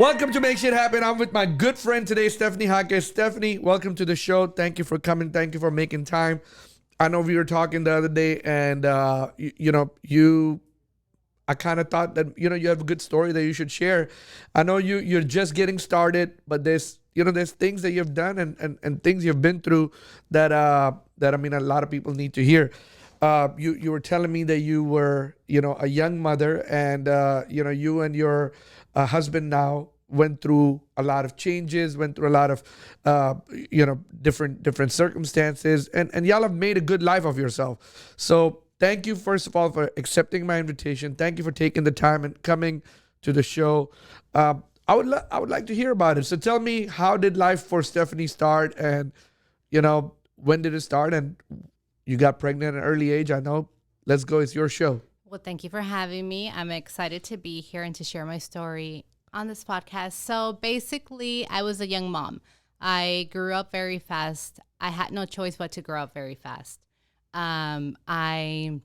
Welcome to Make Shit Happen. I'm with my good friend today, Stepheny Jacquez. Stepheny, welcome to the show. Thank you for coming. Thank you for making time. I know we were talking the other day, and I kind of thought that you have a good story that you should share. I know you're just getting started, but there's things that you've done and things you've been through that a lot of people need to hear. You were telling me that you were a young mother, and you and your husband now went through a lot of changes, went through a lot of different circumstances, and y'all have made a good life of yourself. So thank you, first of all, for accepting my invitation. Thank you for taking the time and coming to the show. I would like to hear about it. So tell me, how did life for Stepheny start, and when did it start? And you got pregnant at an early age, I know. Let's go. It's your show. Well, thank you for having me. I'm excited to be here and to share my story on this podcast. So basically, I was a young mom. I grew up very fast. I had no choice but to grow up very fast. I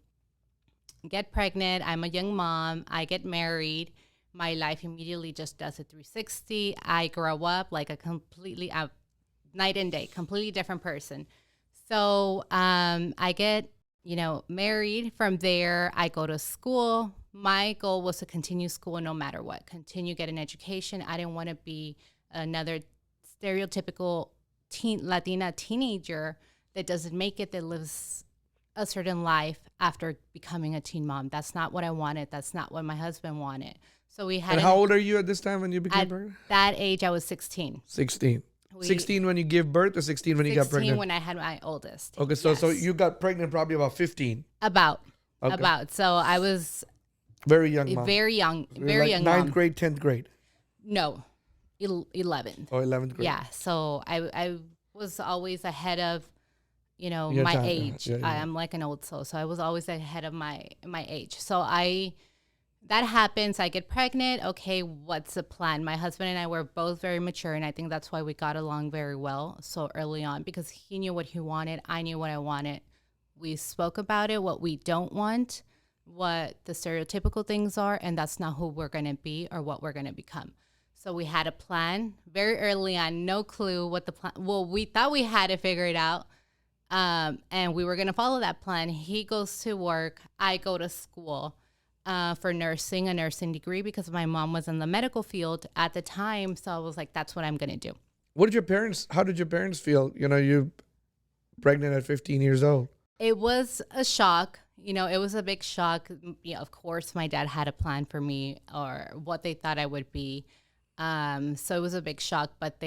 get pregnant. I'm a young mom. I get married. My life immediately just does a 360. I grow up like a completely night and day, completely different person. So I get, married. From there, I go to school. My goal was to continue school no matter what, continue getting education. I didn't want to be another stereotypical Latina teenager that doesn't make it, that lives a certain life after becoming a teen mom. That's not what I wanted. That's not what my husband wanted. So we had. And how old are you at this time when you became pregnant? At that age, I was 16. 16. 16 when you gave birth, or 16 when you got pregnant? 16 when I had my oldest. Okay, so you got pregnant probably about 15. About. Okay. So I was very young mom. Very young ninth mom. grade, 10th grade? No, 11th. Oh, 11th grade. Yeah, so I was always ahead of, Your my time. age. Yeah. I'm like an old soul, so I was always ahead of my age. So that happens. I get pregnant. Okay, what's the plan? My husband and I were both very mature, and I think that's why we got along very well so early on, because he knew what he wanted. I knew what I wanted. We spoke about it, what we don't want, what the stereotypical things are, and that's not who we're going to be or what we're going to become. So we had a plan very early on, no clue what the plan. Well, we thought we had it figured out, and we were going to follow that plan. He goes to work. I go to school. For nursing, a nursing degree, because my mom was in the medical field at the time. So I was like, that's what I'm going to do. How did your parents feel? You pregnant at 15 years old. It was a shock. It was a big shock. Of course, my dad had a plan for me, or what they thought I would be. So it was a big shock, but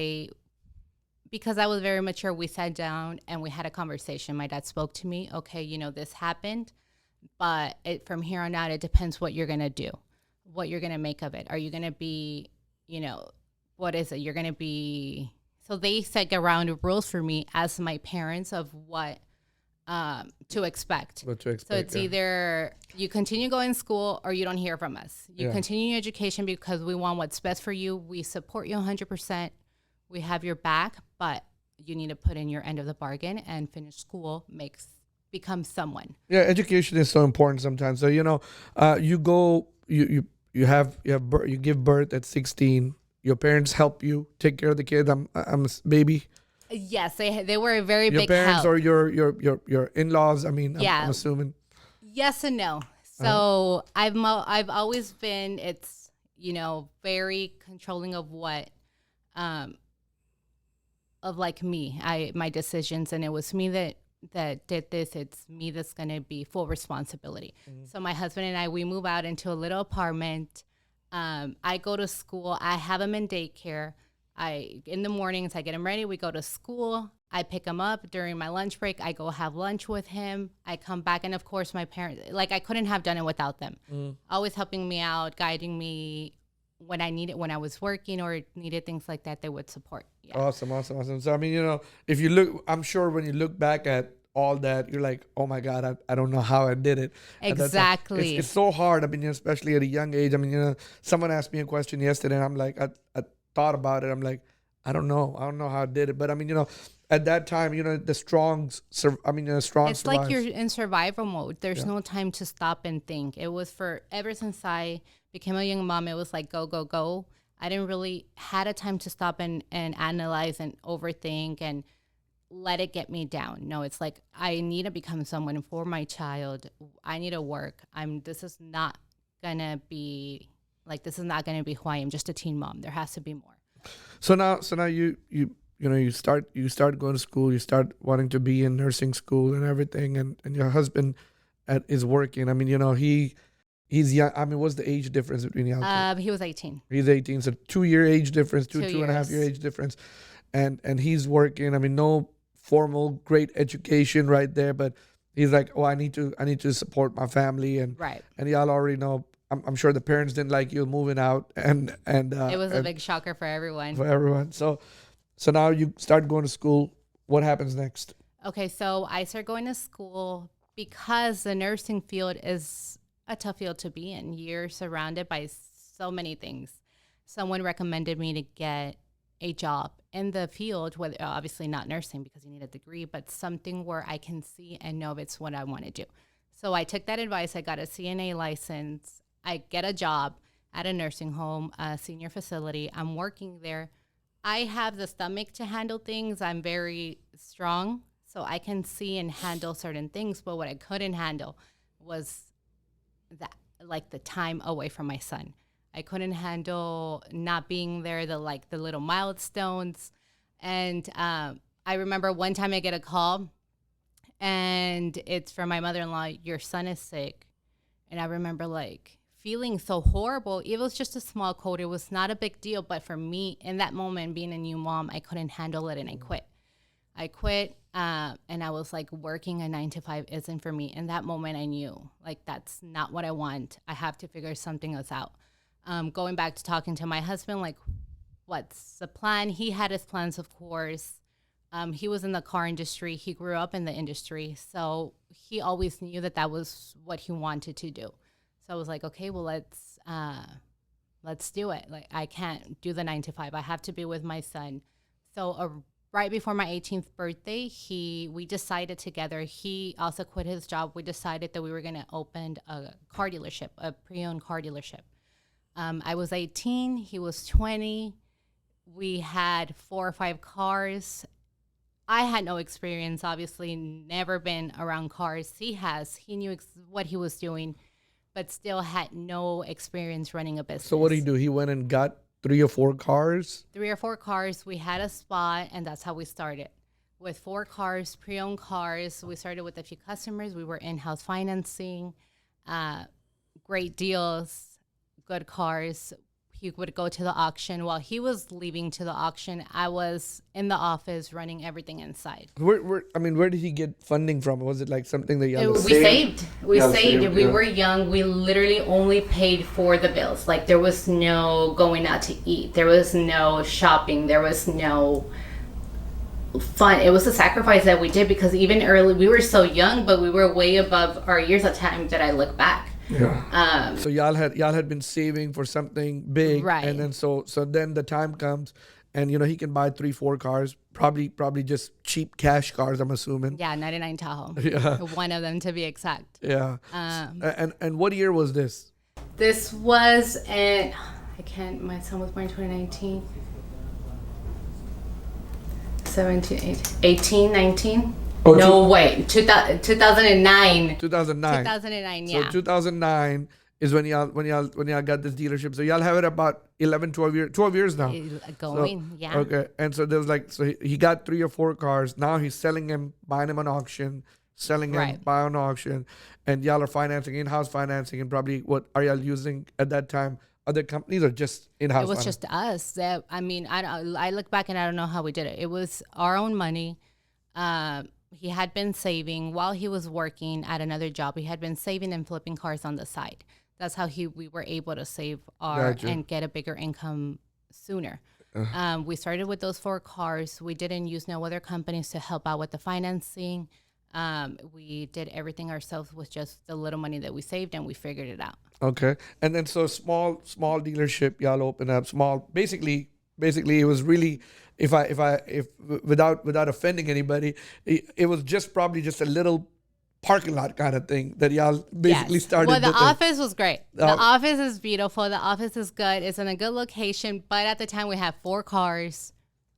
because I was very mature, we sat down and we had a conversation. My dad spoke to me. Okay, this happened. But from here on out, it depends what you're going to do, what you're going to make of it. Are you going to be, what is it? You're going to be, so they set around rules for me as my parents of what to expect. What to expect. So it's either you continue going to school or you don't hear from us. You continue your education because we want what's best for you. We support you 100%. We have your back, but you need to put in your end of the bargain and finish school, become someone. Yeah, education is so important sometimes. So you give birth at 16. Your parents help you take care of the kid. I'm a baby. Yes, they were a very your big parents help. Or your in-laws. I'm assuming. Yes and no. So I've always been very controlling of what of like me, my decisions, and it was me that did this. It's me that's going to be full responsibility. Mm-hmm. So my husband and I, we move out into a little apartment. I go to school. I have him in daycare. In the mornings, I get him ready. We go to school. I pick him up during my lunch break. I go have lunch with him. I come back. And of course, my parents, I couldn't have done it without them. Always helping me out, guiding me when I was working or needed things like that, they would support. Yeah. Awesome. So, if you look, I'm sure when you look back at all that, you're like, oh my God, I don't know how I did it. Exactly. It's so hard. Especially at a young age. Someone asked me a question yesterday and I'm like, I thought about it. I'm like, I don't know how I did it. But at that time, the strong It's survive. like you're in survival mode. There's no time to stop and think. It was ever since I became a young mom, it was like, go, go, go. I didn't really had a time to stop and analyze and overthink and let it get me down. No, it's like I need to become someone for my child. I need to work. This is not gonna be this is not gonna be who I am, just a teen mom. There has to be more. So now you start going to school, you start wanting to be in nursing school and everything, and your husband is working. I mean, he's young. I mean, what's the age difference between y'all? He was 18. He's 18, so 2 year age difference, two 2 and a half years. year age difference, and he's working. I mean, no formal great education right there, but he's like, oh, I need to support my family, and Right. and y'all already know. I'm sure the parents didn't like you moving out, and It was a and big shocker for everyone. for everyone. So now you start going to school. What happens next? Okay, so I started going to school because the nursing field is a tough field to be in. You're surrounded by so many things. Someone recommended me to get a job in the field, whether obviously not nursing because you need a degree, but something where I can see and know if it's what I want to do. So I took that advice. I got a CNA license. I get a job at a nursing home, a senior facility. I'm working there. I have the stomach to handle things. I'm very strong, so I can see and handle certain things. But what I couldn't handle was that, the time away from my son. I couldn't handle not being there, the little milestones. And I remember one time I get a call, and it's from my mother-in-law. Your son is sick, and I remember feeling so horrible. It was just a small cold. It was not a big deal. But for me, in that moment, being a new mom, I couldn't handle it, and I quit. And I was working a 9 to 5 isn't for me. In that moment, I knew, that's not what I want. I have to figure something else out. Going back to talking to my husband, what's the plan? He had his plans, of course. He was in the car industry. He grew up in the industry. So he always knew that was what he wanted to do. So I was like, okay, well, let's do it. I can't do the 9 to 5. I have to be with my son. So right before my 18th birthday, we decided together. He also quit his job. We decided that we were going to open a car dealership, a pre-owned car dealership. I was 18. He was 20. We had 4 or 5 cars. I had no experience, obviously, never been around cars. He has. He knew what he was doing, but still had no experience running a business. So what did he do? He went and got 3 or 4 cars? 3 or 4 cars. We had a spot, and that's how we started. With 4 cars, pre-owned cars. We started with a few customers. We were in-house financing, great deals, good cars. He would go to the auction. While he was leaving to the auction, I was in the office running everything inside. Where did he get funding from? Was it something that y'all We saved. We saved. We were young. We literally only paid for the bills. There was no going out to eat. There was no shopping. There was no fun. It was a sacrifice that we did because even early, we were so young, but we were way above our years at time that I look back. Yeah. So y'all had been saving for something big, right? And then so then the time comes, and he can buy 3, 4 cars, probably just cheap cash cars. I'm assuming. Yeah, 99 Tahoe. Yeah. One of them to be exact. Yeah. And what year was this? This was my son was born in 2019. 17, 18, 19. Oh, no, wait. 2009. 2009. 2009, yeah. So 2009 is when y'all got this dealership. So y'all have it about 11, 12 years now. Yeah. Okay. And so there was he got 3 or 4 cars. Now he's selling them, buying them on auction, selling them, buying on auction. And y'all are financing, in-house financing. And probably what are y'all using at that time? Other companies or just in-house? It was just us. I look back and I don't know how we did it. It was our own money. He had been saving while he was working at another job. He had been saving and flipping cars on the side. That's how we were able to save and get a bigger income sooner. We started with those 4 cars. We didn't use no other companies to help out with the financing. We did everything ourselves with just the little money that we saved, and we figured it out. Okay. And then so small dealership y'all open up. Small, basically it was really, if without offending anybody, it was just probably just a little parking lot kind of thing that y'all basically Yes. started. Well, the thing. office was great. The Uh, office is beautiful. The office is good. It's in a good location. But at the time, we had 4 cars.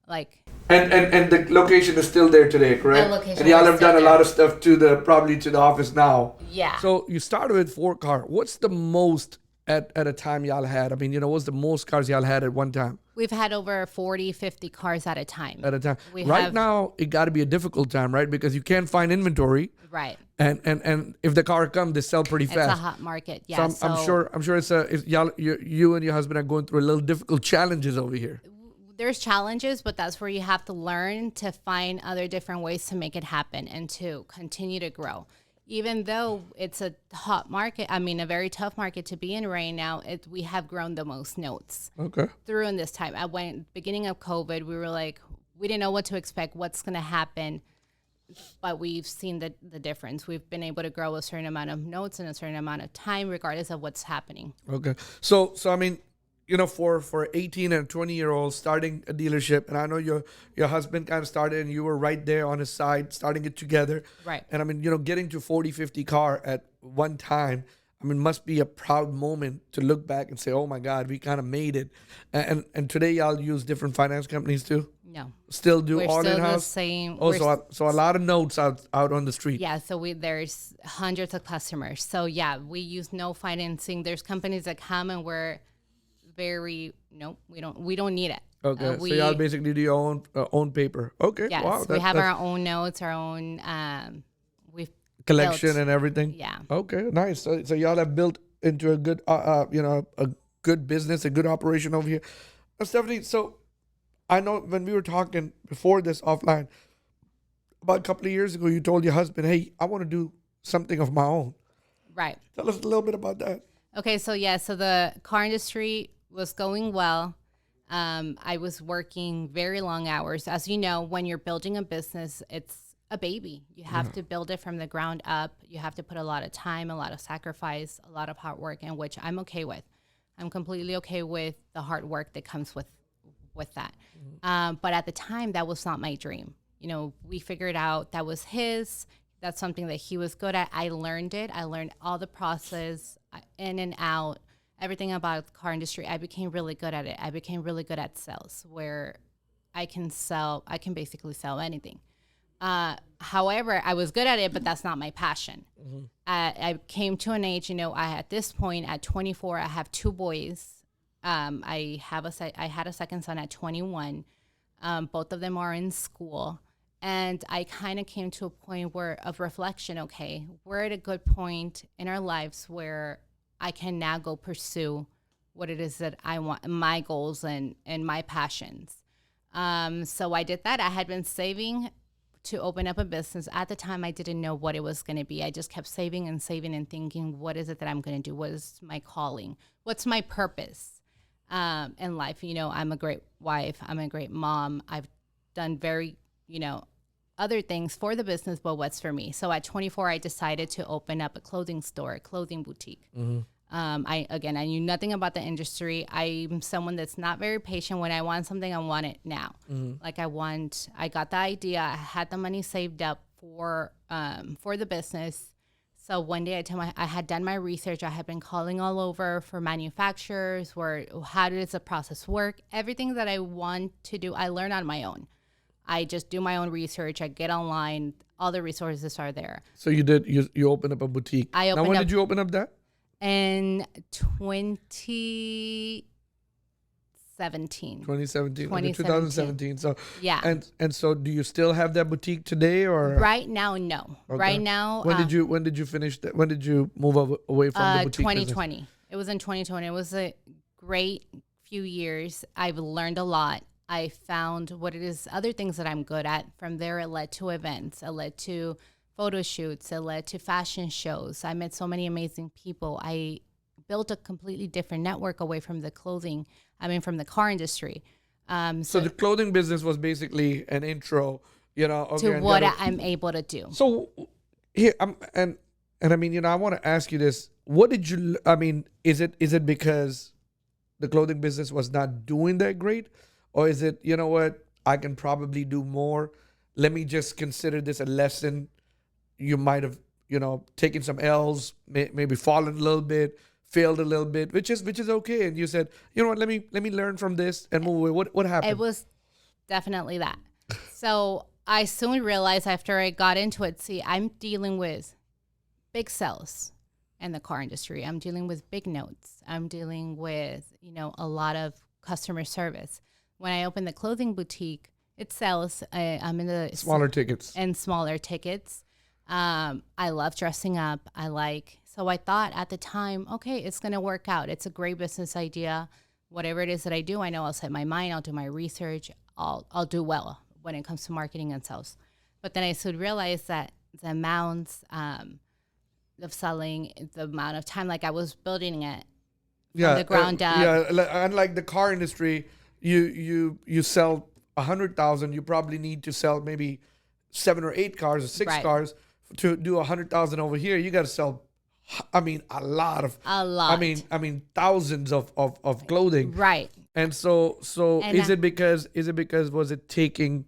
Like, and the location is still there today, correct? The location And y'all is have still done a there. lot of stuff to the probably to the office now. yeah. So you started with 4 car. What's the most at a time y'all had? I mean, what's the most cars y'all had at one time? We've had over 40, 50 cars at a time. At a time. We Right have- now, it got to be a difficult time, right? Because you can't find inventory, Right. and if the car comes, they sell pretty It's fast. a hot market. So Yeah. I'm sure it's y'all, you and your husband are going through a little difficult challenges over here. There's challenges, but that's where you have to learn to find other different ways to make it happen and to continue to grow. Even though it's a hot market, I mean, a very tough market to be in right now, we have grown the most notes Okay. through in this time. Beginning of COVID, we were like, we didn't know what to expect, what's going to happen, but we've seen the difference. We've been able to grow a certain amount of notes in a certain amount of time, regardless of what's happening. Okay. So I mean, for 18 and 20-year-olds starting a dealership, and I know your husband kind of started and you were right there on his side starting it together. Right. And I mean, getting to 40, 50 car at one time, I mean, must be a proud moment to look back and say, oh my God, we kind of made it. And today y'all use different finance companies too? No. Still do We're all still the in-house? same. Oh, so a lot of notes out on the street. Yeah, so there's hundreds of customers. So yeah, we use no financing. There's companies that come and we're very we don't need it. Okay, so y'all basically do your own paper. Okay, Yes, wow. we have that's our own notes, our own we've collection built. and everything. Yeah. Okay, nice. So y'all have built into a good, a good business, a good operation over here. Stepheny, so I know when we were talking before this offline, about a couple of years ago, you told your husband, hey, I want to do something of my own. Right. Tell us a little bit about that. Okay, so yeah, so the car industry was going well. I was working very long hours. As you know, when you're building a business, it's a baby. You have to build it from the ground up. You have to put a lot of time, a lot of sacrifice, a lot of hard work, and which I'm okay with. I'm completely okay with the hard work that comes with that. But at the time, that was not my dream. We figured out that was his. That's something that he was good at. I learned it. I learned all the process, in and out, everything about the car industry. I became really good at it. I became really good at sales, where I can basically sell anything. However, I was good at it, but that's not my passion. I came to an age, at this point at 24, I have 2 boys. I had a second son at 21. Both of them are in school. And I kind of came to a point of reflection. Okay, we're at a good point in our lives where I can now go pursue what it is that I want, my goals and my passions. So I did that. I had been saving to open up a business. At the time, I didn't know what it was going to be. I just kept saving and saving and thinking, what is it that I'm going to do? What is my calling? What's my purpose in life? I'm a great wife. I'm a great mom. I've done very, other things for the business, but what's for me? So at 24, I decided to open up a clothing store, a clothing boutique. I knew nothing about the industry. I'm someone that's not very patient. When I want something, I want it now. I got the idea. I had the money saved up for the business. So one day I had done my research. I had been calling all over for manufacturers, how does the process work? Everything that I want to do, I learn on my own. I just do my own research. I get online. All the resources are there. So you did. You opened up a boutique. When did you open up that? In 2017. 2017. So yeah. And so do you still have that boutique today, or right now? No. Okay. Right now. When did you finish that? When did you move away from the boutique 2020. business? It was in 2020. It was a great few years. I've learned a lot. I found what it is, other things that I'm good at. From there, it led to events. It led to photo shoots. It led to fashion shows. I met so many amazing people. I built a completely different network away from the from the car industry. So the clothing business was basically an intro, to what I'm able to do. So here, and I mean, I want to ask you this. What did you, is it because the clothing business was not doing that great? Or is it, what, I can probably do more. Let me just consider this a lesson. You might have, taking some L's, maybe fallen a little bit, failed a little bit, which is okay. And you said, you know what, let me learn from this and move away. What happened? It was definitely that. So I soon realized after I got into it, see, I'm dealing with big sales in the car industry. I'm dealing with big notes. I'm dealing with, a lot of customer service. When I opened the clothing boutique, it sells. I'm in the Smaller tickets. And smaller tickets. I love dressing up. So I thought at the time, okay, it's going to work out. It's a great business idea. Whatever it is that I do, I know I'll set my mind. I'll do my research. I'll do well when it comes to marketing and sales. But then I soon realized that the amounts of selling, the amount of time, like I was building it from the ground up. Yeah, unlike the car industry, you sell 100,000. You probably need to sell maybe 7 or 8 cars or 6 cars to do 100,000 over here. You got to sell, a lot. I mean, thousands of clothing. Right. And so is it because was it taking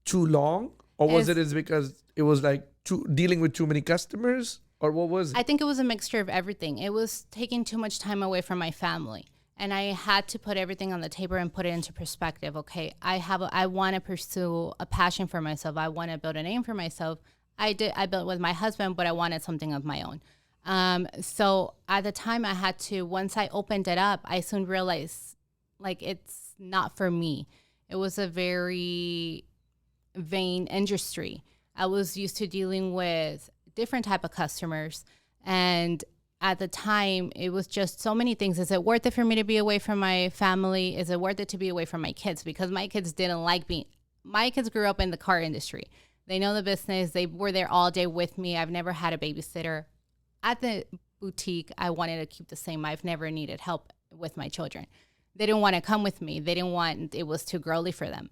too long, or was it because it was like dealing with too many customers, or what was it? I think it was a mixture of everything. It was taking too much time away from my family, and I had to put everything on the table and put it into perspective. Okay, I want to pursue a passion for myself. I want to build a name for myself. I built with my husband, but I wanted something of my own. So at the time I had to, once I opened it up, I soon realized like it's not for me. It was a very vain industry. I was used to dealing with different type of customers, and at the time it was just so many things. Is it worth it for me to be away from my family? Is it worth it to be away from my kids? Because my kids didn't like me. My kids grew up in the car industry. They know the business. They were there all day with me. I've never had a babysitter. At the boutique, I wanted to keep the same. I've never needed help with my children. They didn't want to come with me. It was too girly for them.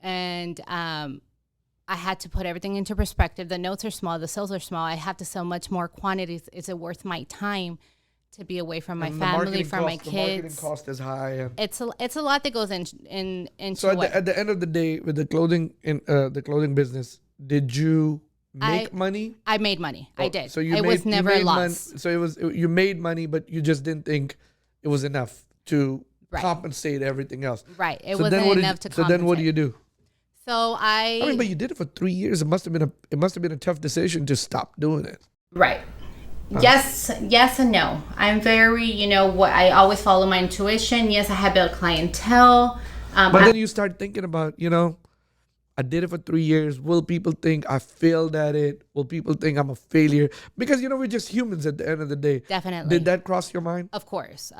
And I had to put everything into perspective. The notes are small. The sales are small. I have to sell much more quantities. Is it worth my time to be away from my family, from my kids? The marketing cost is high. It's a lot that goes into so at the end of the day, with the clothing business, did you make money? I made money. I did. So it was never a loss. So you made money, but you just didn't think it was enough to compensate everything else. Right. It wasn't enough to compensate. So then what do you do? So I mean, but you did it for 3 years. It must have been a tough decision to stop doing it. Right. Yes and no. I'm very, I always follow my intuition. Yes, I have built clientele. But then you start thinking about, I did it for 3 years. Will people think I failed at it? Will people think I'm a failure? Because, we're just humans at the end of the day. Definitely. Did that cross your mind? Of course.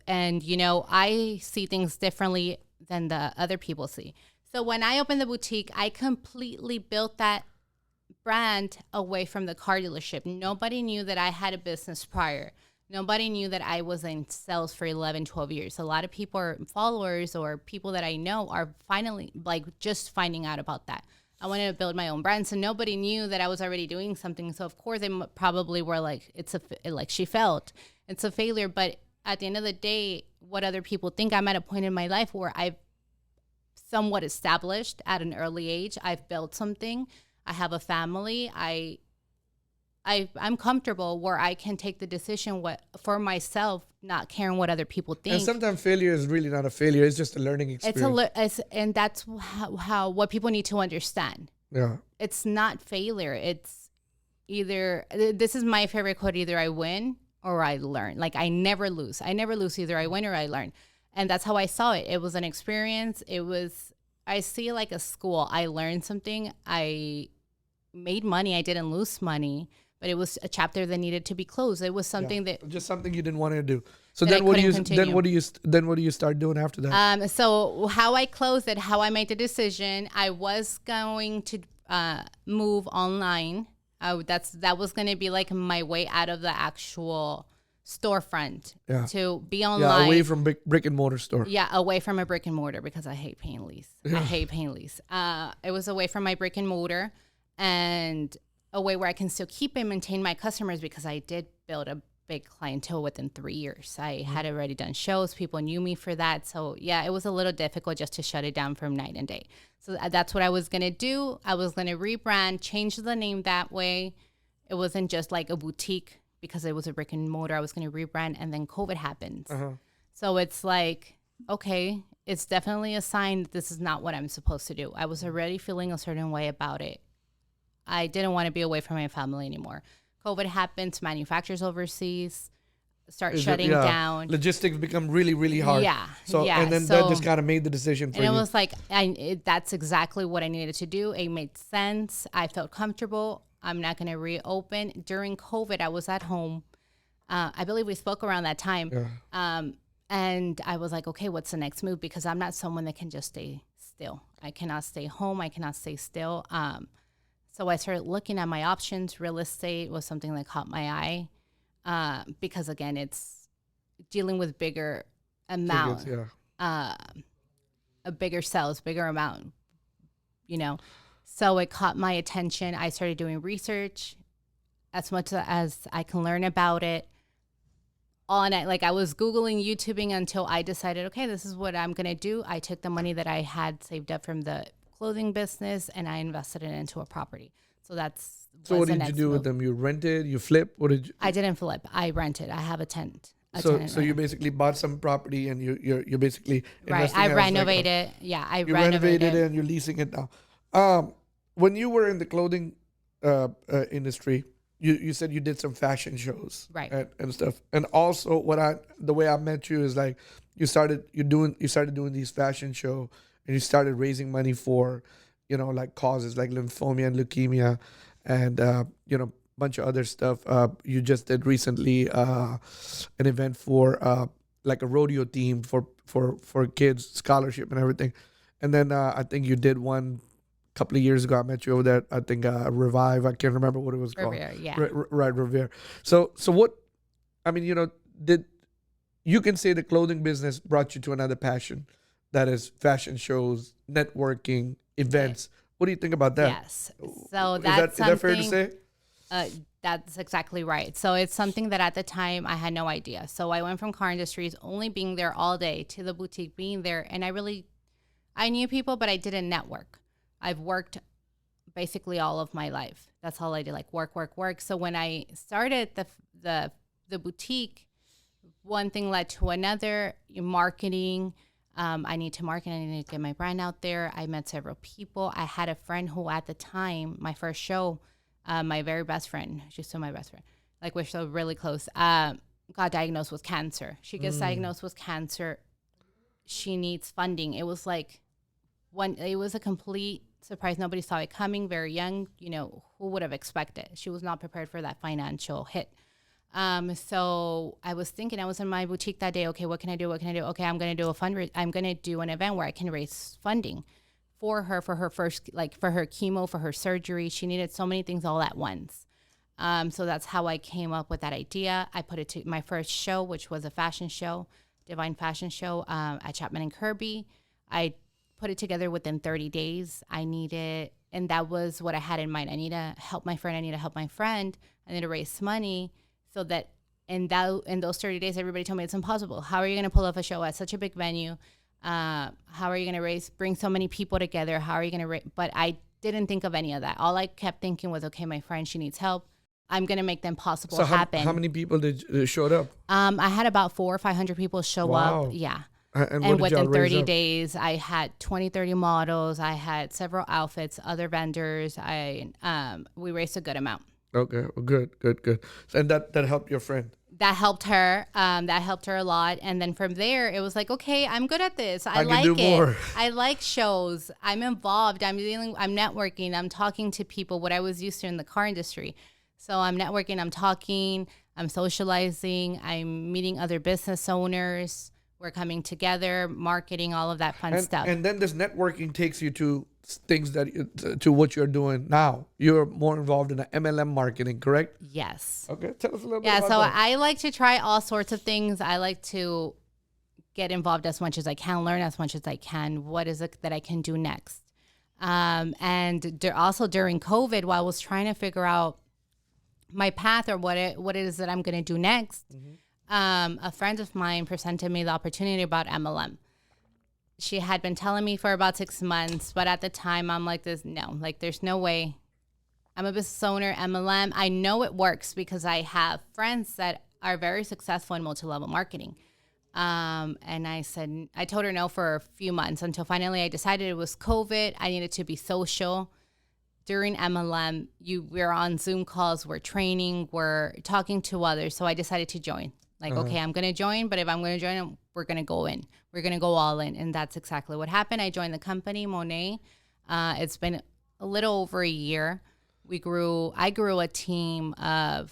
And, I see things differently than the other people see. So when I opened the boutique, I completely built that brand away from the car dealership. Nobody knew that I had a business prior. Nobody knew that I was in sales for 11, 12 years. A lot of people are followers or people that I know are finally just finding out about that. I wanted to build my own brand. So nobody knew that I was already doing something. So of course they probably were like, she felt it's a failure. But at the end of the day, what other people think, I'm at a point in my life where I've somewhat established at an early age. I've built something. I have a family. I'm comfortable where I can take the decision for myself, not caring what other people think. And sometimes failure is really not a failure. It's just a learning experience. And that's how what people need to understand. Yeah. It's not failure. It's either, this is my favorite quote, either I win or I learn. Like I never lose. Either I win or I learn. And that's how I saw it. It was an experience. I see it like a school. I learned something. I made money. I didn't lose money, but it was a chapter that needed to be closed. It was something just something you didn't want to do. So then what do you start doing after that? So how I closed it, how I made the decision, I was going to move online. That was going to be like my way out of the actual storefront to be online. Yeah, away from brick and mortar store. Yeah, away from a brick and mortar because I hate paying lease. It was away from my brick and mortar and a way where I can still keep and maintain my customers because I did build a big clientele within 3 years. I had already done shows. People knew me for that. So yeah, it was a little difficult just to shut it down from night and day. So that's what I was going to do. I was going to rebrand, change the name that way. It wasn't just like a boutique because it was a brick and mortar. I was going to rebrand, and then COVID happens. So it's like, okay, it's definitely a sign that this is not what I'm supposed to do. I was already feeling a certain way about it. I didn't want to be away from my family anymore. COVID happens, manufacturers overseas start shutting down. Logistics become really, really hard. And then that just kind of made the decision for you. And it was like, that's exactly what I needed to do. It made sense. I felt comfortable. I'm not going to reopen. During COVID, I was at home. I believe we spoke around that time. And I was like, okay, what's the next move? Because I'm not someone that can just stay still. I cannot stay home. I cannot stay still. So I started looking at my options. Real estate was something that caught my eye because, again, it's dealing with bigger amount, a bigger sales, bigger amount, So it caught my attention. I started doing research as much as I can learn about it. All night, like I was Googling, YouTubing until I decided, okay, this is what I'm going to do. I took the money that I had saved up from the clothing business and I invested it into a property. So that's so what did you do with them? You rented, you flipped? What did you? I didn't flip. I rented. I have a tent. So you basically bought some property and you're basically right. I renovated. I renovated it and you're leasing it now. When you were in the clothing industry, you said you did some fashion shows, right, and stuff. And also, the way I met you is like you started doing these fashion show, and you started raising money for, like causes like lymphoma and leukemia, and bunch of other stuff. You just did recently an event for like a rodeo team for kids, scholarship and everything. And then I think you did one couple of years ago. I met you over there. I think Revive. I can't remember what it was called. Revere, yeah. Right, Revere. So what? I mean, did you can say the clothing business brought you to another passion, that is fashion shows, networking, events. What do you think about that? Yes. So is that fair to say? That's exactly right. So it's something that at the time I had no idea. So I went from car industries, only being there all day, to the boutique, being there, and I knew people, but I didn't network. I've worked basically all of my life. That's all I did, like work. So when I started the boutique, one thing led to another. Marketing. I need to market. I need to get my brand out there. I met several people. I had a friend who, at the time, my first show, my very best friend, she's still my best friend. Like, we're still really close. Got diagnosed with cancer. She gets diagnosed with cancer. She needs funding. It was like it was a complete surprise. Nobody saw it coming. Very young, who would have expected? She was not prepared for that financial hit. So I was thinking, I was in my boutique that day. Okay, what can I do? Okay, I'm going to do a fundraiser. I'm going to do an event where I can raise funding for her first, like for her chemo, for her surgery. She needed so many things all at once. So that's how I came up with that idea. I put it to my first show, which was a fashion show, Divine Fashion Show, at Chapman and Kirby. I put it together within 30 days. And that was what I had in mind. I need to help my friend. I need to raise money so that in those 30 days, everybody told me it's impossible. How are you going to pull off a show at such a big venue? How are you going to bring so many people together? How are you going to But I didn't think of any of that. All I kept thinking was, okay, my friend, she needs help. I'm going to make them possible happen. How many people showed up? I had about 400 or 500 people show up. Yeah. And within 30 days, I had 20, 30 models. I had several outfits, other vendors. We raised a good amount. Okay, well, good. And that helped your friend? That helped her. That helped her a lot. And then from there, it was like, okay, I'm good at this. I like can do it. More. I like shows. I'm involved. I'm networking. I'm talking to people, what I was used to in the car industry. So I'm networking. I'm talking. I'm socializing. I'm meeting other business owners. We're coming together, marketing, all of that fun stuff. And then this networking takes you to things to what you're doing now. You're more involved in the MLM marketing, correct? Yes. Okay, tell us a little bit about that. Yeah, so I like to try all sorts of things. I like to get involved as much as I can, learn as much as I can. What is it that I can do next? And also during COVID, while I was trying to figure out my path or what it is that I'm going to do next, a friend of mine presented me the opportunity about MLM. She had been telling me for about 6 months, but at the time I'm like, there's no way I'm a business owner, MLM. I know it works because I have friends that are very successful in multi-level marketing. And I told her no for a few months until finally I decided it was COVID. I needed to be social. During MLM, we're on Zoom calls, we're training, we're talking to others. So I decided to join. Like, okay, I'm going to join, but if I'm going to join, we're going to go in. We're going to go all in. And that's exactly what happened. I joined the company, Monet. It's been a little over a year. I grew a team of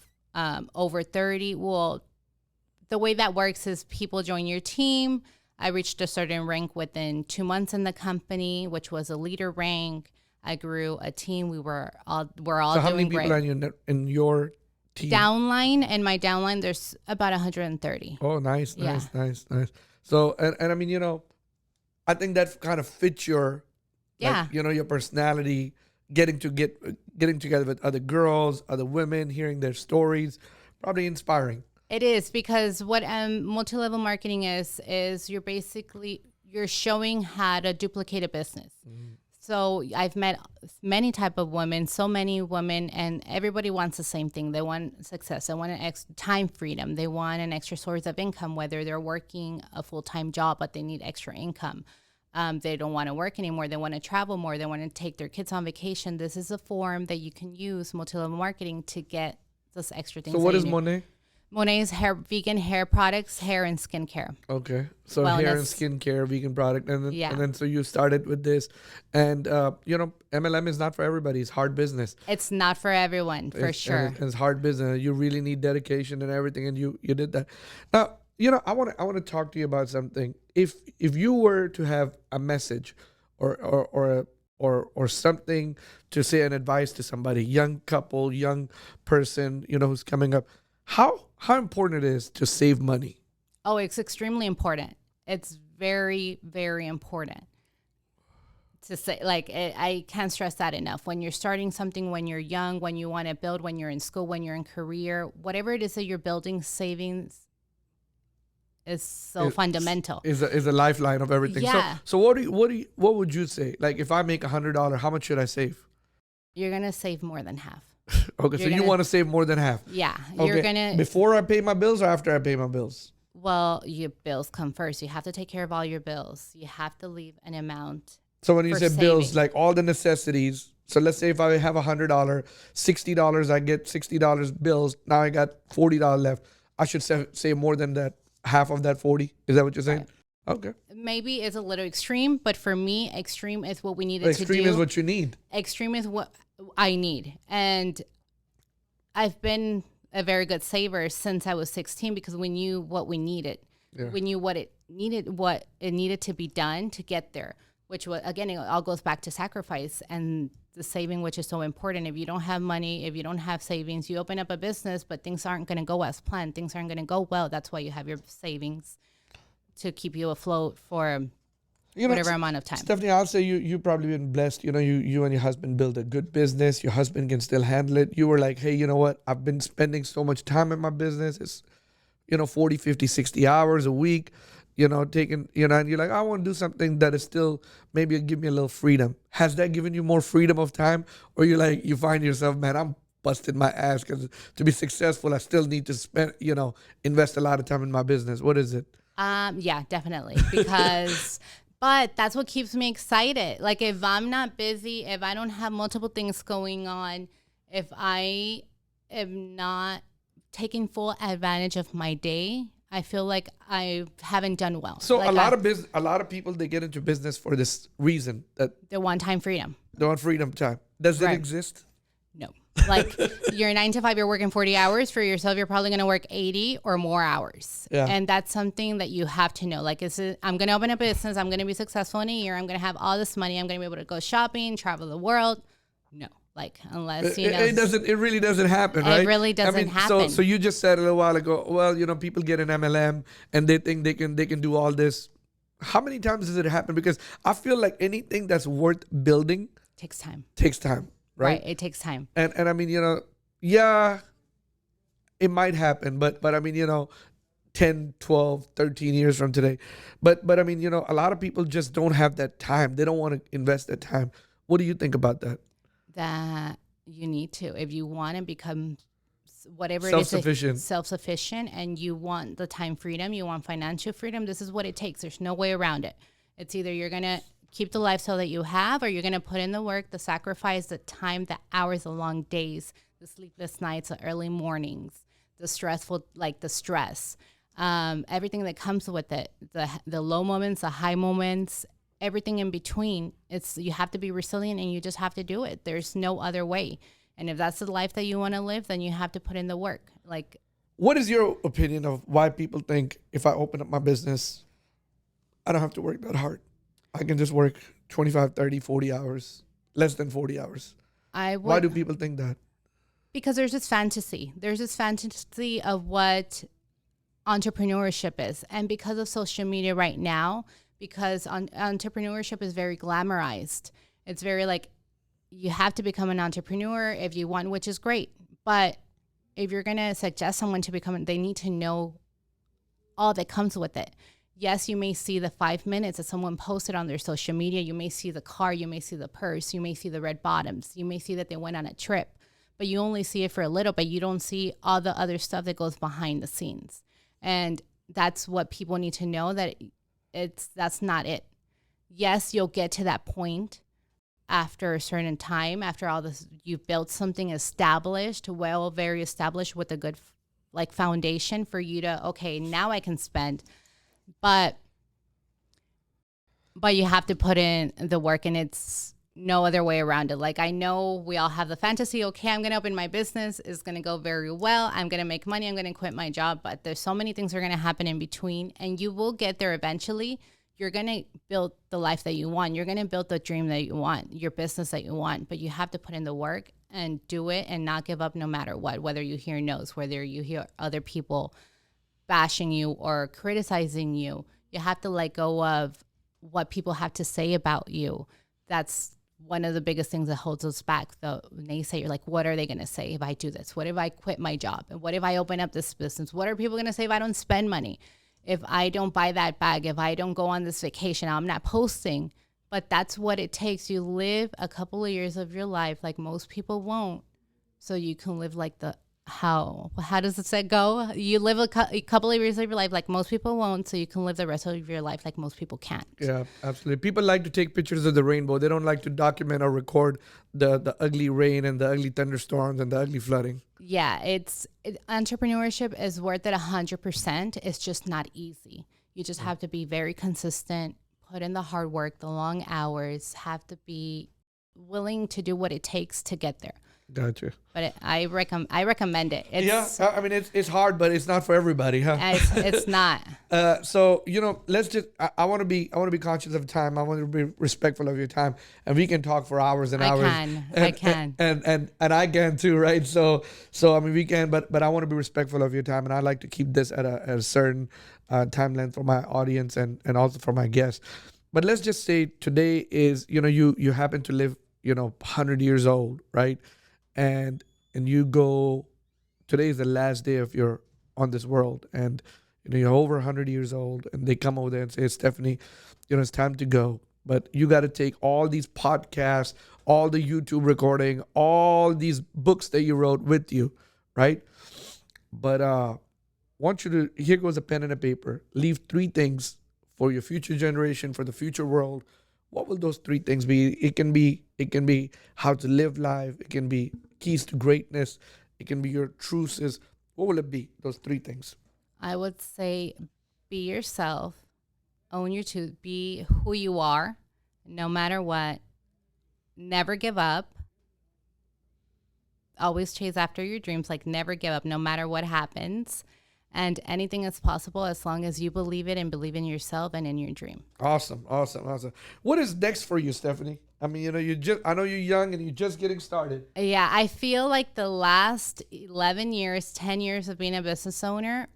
over 30. Well, the way that works is people join your team. I reached a certain rank within 2 months in the company, which was a leader rank. I grew a team. We're all So how many doing people great. are in your team? Downline, and my downline, there's about 130. Oh, nice. Yeah. So, and I mean, I think that kind of fits your, Yeah. your personality, getting together with other girls, other women, hearing their stories, probably inspiring. It is, because what multi-level marketing is you're showing how to duplicate a business. So I've met many type of women, so many women, and everybody wants the same thing. They want success. They want an extra time freedom. They want an extra source of income, whether they're working a full-time job, but they need extra income. They don't want to work anymore. They want to travel more. They want to take their kids on vacation. This is a form that you can use, multi-level marketing, to get those extra things. So what is Monet? Monet's vegan hair products, hair and skincare. Okay, so hair and skincare, vegan product, and then so you started with this, and MLM is not for everybody. It's hard business. It's not for everyone, for sure. It's hard business. You really need dedication and everything, and you did that. Now, I want to talk to you about something. If you were to have a message, or something to say, an advice to somebody, young couple, young person, who's coming up, how important it is to save money. Oh, it's extremely important. It's very, very important to say. I can't stress that enough. When you're starting something, when you're young, when you want to build, when you're in school, when you're in career, whatever it is that you're building, savings is so fundamental. Is a lifeline of everything. Yeah. So what would you say? Like, if I make $100, how much should I save? You're gonna save more than half. Okay, so you want to save more than half? Yeah, okay. You're gonna, before I pay my bills or after I pay my bills? Well, your bills come first. You have to take care of all your bills. You have to leave an amount. So when you say saving. bills, like all the necessities. So let's say if I have $100, $60, I get $60 bills. Now I got $40 left. I should save more than that, half of that 40. Is that what you're saying? Right. Okay. Maybe it's a little extreme, but for me, extreme is what we needed to do. Extreme is what you need. Extreme is what I need. And I've been a very good saver since I was 16 because we knew what we needed. Yeah. We knew what it needed to be done to get there, which was, again, it all goes back to sacrifice and the saving, which is so important. If you don't have money, if you don't have savings, you open up a business, but things aren't going to go as planned. Things aren't going to go well. That's why you have your savings to keep you afloat for whatever amount of time. Stepheny, I'll say you've probably been blessed. You and your husband build a good business. Your husband can still handle it. You were like, hey, you know what? I've been spending so much time in my business. It's, 40, 50, 60 hours a week, taking, and you're like, I want to do something that is still maybe give me a little freedom. Has that given you more freedom of time? Or you find yourself, man, I'm busting my ass because to be successful, I still need to spend, invest a lot of time in my business. What is it? Yeah, definitely. Because, but that's what keeps me excited. Like, if I'm not busy, if I don't have multiple things going on, if I am not taking full advantage of my day, I feel like I haven't done well. So like a lot of people, they get into business for this reason, that they want time freedom. They want freedom time. Does it exist? No. Like, you're 9 to 5, you're working 40 hours for yourself. You're probably going to work 80 or more hours. Yeah. And that's something that you have to know. Like, I'm going to open a business. I'm going to be successful in a year. I'm going to have all this money. I'm going to be able to go shopping, travel the world. No. Like, unless, it really doesn't happen, right? It really doesn't happen. So you just said a little while ago, well, people get an MLM and they think they can do all this. How many times does it happen? Because I feel like anything that's worth building takes time. Right? It takes time. And I mean, yeah, it might happen, but I mean, 10, 12, 13 years from today. But I mean, a lot of people just don't have that time. They don't want to invest that time. What do you think about that? That You need to. If you want to become whatever it is, Self-sufficient. self-sufficient, and you want the time freedom, you want financial freedom, this is what it takes. There's no way around it. It's either you're going to keep the lifestyle that you have, or you're going to put in the work, the sacrifice, the time, the hours, the long days, the sleepless nights, the early mornings, the stressful, like the stress, everything that comes with it, the low moments, the high moments, everything in between. It's, you have to be resilient, and you just have to do it. There's no other way. And if that's the life that you want to live, then you have to put in the work. Like, What is your opinion of why people think if I open up my business, I don't have to work that hard? I can just work 25, 30, 40 hours, less than 40 hours. Why do people think that? Because there's this fantasy. There's this fantasy of what entrepreneurship is. And because of social media right now, because entrepreneurship is very glamorized. It's very like, you have to become an entrepreneur if you want, which is great. But if you're going to suggest someone to become, they need to know all that comes with it. Yes, you may see the 5 minutes that someone posted on their social media. You may see the car, you may see the purse, you may see the red bottoms, you may see that they went on a trip, but you only see it for a little, but you don't see all the other stuff that goes behind the scenes. And that's what people need to know, that that's not it. Yes, you'll get to that point after a certain time, after all this, you've built something established, well, very established, with a good like foundation for you to, okay, now I can spend. But you have to put in the work, and it's no other way around it. Like, I know we all have the fantasy, okay, I'm going to open my business, it's going to go very well, I'm going to make money, I'm going to quit my job, but there's so many things that are going to happen in between, and you will get there eventually. You're going to build the life that you want. You're going to build the dream that you want, your business that you want, but you have to put in the work and do it and not give up no matter what, whether you hear no's, whether you hear other people bashing you or criticizing you. You have to let go of what people have to say about you. That's one of the biggest things that holds us back. The naysayer, like, what are they going to say if I do this? What if I quit my job? And what if I open up this business? What are people going to say if I don't spend money? If I don't buy that bag, if I don't go on this vacation, I'm not posting. But that's what it takes. You live a couple of years of your life like most people won't, so you can live like how does it say go? You live a couple of years of your life like most people won't, so you can live the rest of your life like most people can't. Yeah, absolutely. People like to take pictures of the rainbow. They don't like to document or record the ugly rain and the ugly thunderstorms and the ugly flooding. Yeah, entrepreneurship is worth it 100%. It's just not easy. You just have to be very consistent, put in the hard work, the long hours, have to be willing to do what it takes to get there. Gotcha. But I recommend it. I mean, it's hard, but it's not for everybody, huh? It's not. So let's just. I want to be conscious of time. I want to be respectful of your time, and we can talk for hours and hours. I can. And I can too, right? So I mean, we can, but I want to be respectful of your time, and I like to keep this at a certain time length for my audience and also for my guests. But let's just say today is you happen to live 100 years old, right? And you go, today is the last day of your on this world, and you're over 100 years old, and they come over there and say, Stepheny, it's time to go, but you got to take all these podcasts, all the YouTube recording, all these books that you wrote with you, right? But want you to, here goes a pen and a paper, leave 3 things for your future generation, for the future world. What will those 3 things be? It can be how to live life. It can be keys to greatness. It can be your truths. What will it be? Those 3 things. I would say be yourself, own your truth, be who you are, no matter what. Never give up. Always chase after your dreams. Like, never give up, no matter what happens. And anything is possible as long as you believe it and believe in yourself and in your dream. Awesome. What is next for you, Stepheny? I mean, I know you're young and you're just getting started. Yeah, I feel like the last 11 years, 10 years of being a business owner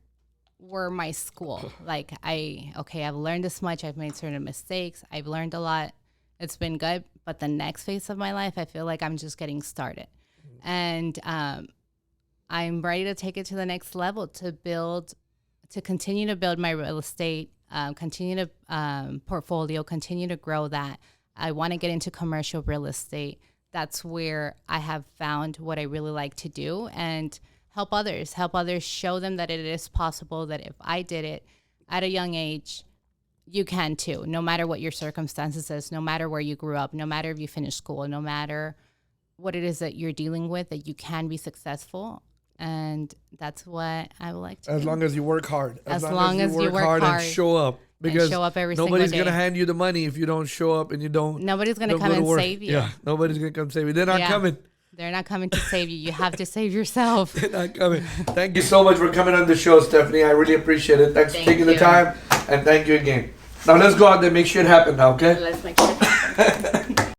were my school. Like, I've learned this much. I've made certain mistakes. I've learned a lot. It's been good. But the next phase of my life, I feel like I'm just getting started. And I'm ready to take it to the next level, to continue to build my real estate, continue to portfolio, continue to grow that. I want to get into commercial real estate. that's where I have found what I really like to do, and help others, show them that it is possible, that if I did it at a young age, you can too, no matter what your circumstances is, no matter where you grew up, no matter if you finished school, no matter what it is that you're dealing with, that you can be successful. And that's what I would like to do. As long as you work hard. As long as you work hard and show up. Because show up every single nobody's day. going to hand you the money if you don't show up and you don't. Nobody's going to don't come go and work. save you. Yeah, nobody's going to come save you. They're not coming. They're not coming to save you. You have to save yourself. They're not coming. Thank you so much for coming on the show, Stepheny. I really appreciate it. Thanks for taking the time. And thank you again. Now let's go out there and make shit happen now, okay? Let's make sure it happens.